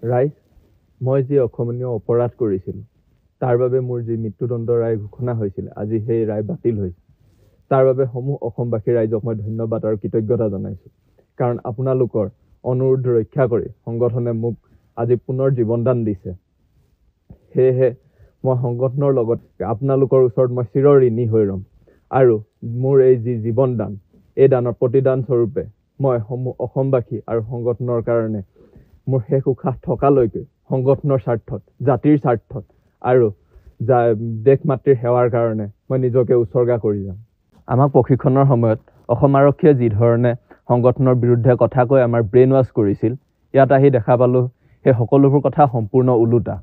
ৰাইজ, মই যি অক্ষমনীয় অপৰাধ কৰিছিলোঁ, তাৰ বাবে মোৰ যি মৃত্যুদণ্ড ৰায় ঘোষণা হৈছিল, আজি সেই ৰায় বাতিল হৈছে। তাৰ বাবে সমূহ অসমবাসী ৰাইজক মই ধন্যবাদ আৰু কৃতজ্ঞতা জনাইছোঁ। কাৰণ আপোনালোকৰ অনুৰোধ ৰক্ষা কৰি সংগঠনে মোক আজি পুনৰ জীৱনদান দিছে। সেয়েহে মই সংগঠনৰ লগত আপোনালোকৰ ওচৰত মই চিৰ ঋণী হৈ ৰ'ম। আৰু মোৰ এই যি জীৱনদান, এই দানৰ প্ৰতিদান স্বৰূপে মই সমূহ অসমবাসী আৰু সংগঠনৰ কাৰণে মোৰ শেষ উশাহ থকালৈকে সংগঠনৰ স্বাৰ্থত, জাতিৰ স্বাৰ্থত আৰু দেশ মাতৃৰ সেৱাৰ কাৰণে মই নিজকে উৎসৰ্গা কৰি যাম। আমাক প্ৰশিক্ষণৰ সময়ত অসম আৰক্ষীয়ে যি ধৰণে সংগঠনৰ বিৰুদ্ধে কথা কৈ আমাৰ ব্ৰেইন ৱাছ কৰিছিল, ইয়াত আহি দেখা পালোঁ সেই সকলোবোৰ কথা সম্পূৰ্ণ ওলোটা।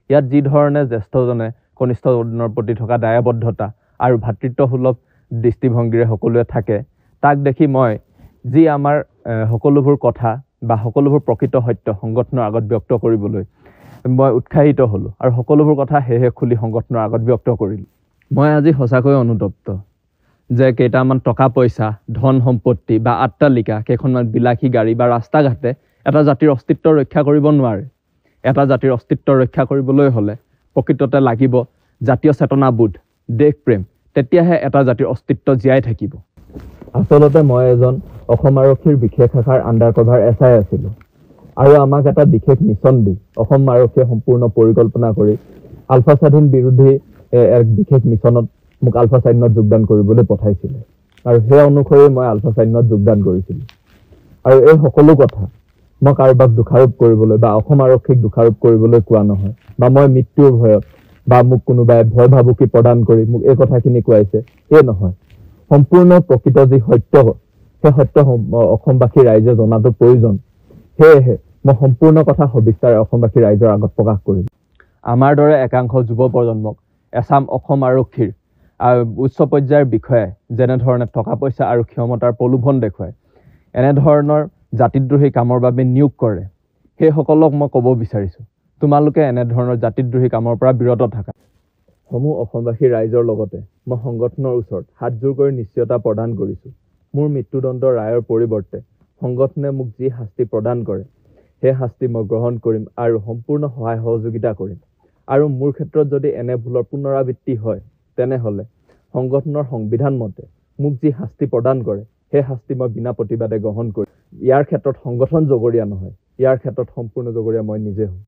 ইয়াত যি ধৰণে জ্যেষ্ঠজনে কনিষ্ঠজনৰ প্ৰতি থকা দায়বদ্ধতা আৰু ভাতৃত্বসুলভ দৃষ্টিভংগীৰে সকলোৱে থাকে, তাক দেখি মই যি আমাৰ সকলোবোৰ কথা বা সকলোবোৰ প্ৰকৃত সত্য সংগঠনৰ আগত ব্যক্ত কৰিবলৈ মই উৎসাহিত হ'লোঁ আৰু সকলোবোৰ কথা সেয়েহে খুলি সংগঠনৰ আগত ব্যক্ত কৰিলোঁ। মই আজি সঁচাকৈ অনুতপ্ত যে কেইটামান টকা পইচা, ধন সম্পত্তি বা অট্টালিকা, কেইখনমান বিলাসী গাড়ী বা ৰাস্তা ঘাটে এটা জাতিৰ অস্তিত্ব ৰক্ষা কৰিব নোৱাৰে। এটা জাতিৰ অস্তিত্ব ৰক্ষা কৰিবলৈ হ'লে প্ৰকৃততে লাগিব জাতীয় চেতনাবোধ, দেশপ্ৰেম, তেতিয়াহে এটা জাতিৰ অস্তিত্ব জীয়াই থাকিব। আচলতে মই এজন অসম আৰক্ষীৰ বিশেষ শাখাৰ আণ্ডাৰ কভাৰ SI আছিলোঁ আৰু আমাক এটা বিশেষ মিছন দি অসম আৰক্ষীয়ে সম্পূৰ্ণ পৰিকল্পনা কৰি আলফা স্বাধীন বিৰোধী এক বিশেষ মিছনত মোক আলফা সৈন্যত যোগদান কৰিবলৈ পঠাইছিলে আৰু সেই অনুসৰি মই আলফা সৈন্যত যোগদান কৰিছিলোঁ। আৰু এই সকলো কথা মই কাৰোবাক দোষাৰোপ কৰিবলৈ বা অসম আৰক্ষীক দোষাৰোপ কৰিবলৈ কোৱা নহয়, বা মই মৃত্যুৰ ভয়ত বা মোক কোনোবাই ভয় ভাবুকি প্ৰদান কৰি মোক এই কথাখিনি কোৱাইছে, এই নহয়। সম্পূৰ্ণ প্ৰকৃত যি সত্য, সেই সত্য অসমবাসী ৰাইজে জনাটো প্ৰয়োজন। সেয়েহে মই সম্পূৰ্ণ কথা সবিস্তাৰে অসমবাসী ৰাইজৰ আগত প্ৰকাশ কৰিম। আমাৰ দৰে একাংশ যুৱ প্ৰজন্মক এচাম অসম আৰক্ষীৰ উচ্চ পৰ্যায়ৰ বিষয়াই যেনেধৰণে টকা পইচা আৰু ক্ষমতাৰ প্ৰলোভন দেখুৱায়, এনেধৰণৰ জাতিদ্ৰোহী কামৰ বাবে নিয়োগ কৰে, সেইসকলক মই ক'ব বিচাৰিছোঁ, তোমালোকে এনেধৰণৰ জাতিদ্ৰোহী কামৰ পৰা বিৰত থাকা। সমূহ অসমবাসী ৰাইজৰ লগতে মই সংগঠনৰ ওচৰত হাতযোৰ কৰি নিশ্চয়তা প্ৰদান কৰিছোঁ। মোৰ মৃত্যুদণ্ড ৰায়ৰ পৰিৱৰ্তে সংগঠনে মোক যি শাস্তি প্ৰদান কৰে, সেই শাস্তি মই গ্ৰহণ কৰিম আৰু সম্পূৰ্ণ সহায় সহযোগিতা কৰিম। আৰু মোৰ ক্ষেত্ৰত যদি এনে ভুলৰ পুনৰাবৃত্তি হয়, তেনেহ'লে সংগঠনৰ সংবিধান মতে মোক যি শাস্তি প্ৰদান কৰে, সেই শাস্তি মই বিনা প্ৰতিবাদে গ্ৰহণ কৰিম। ইয়াৰ ক্ষেত্ৰত সংগঠন জগৰীয়া নহয়, ইয়াৰ ক্ষেত্ৰত সম্পূৰ্ণ জগৰীয়া মই নিজে হ'ম।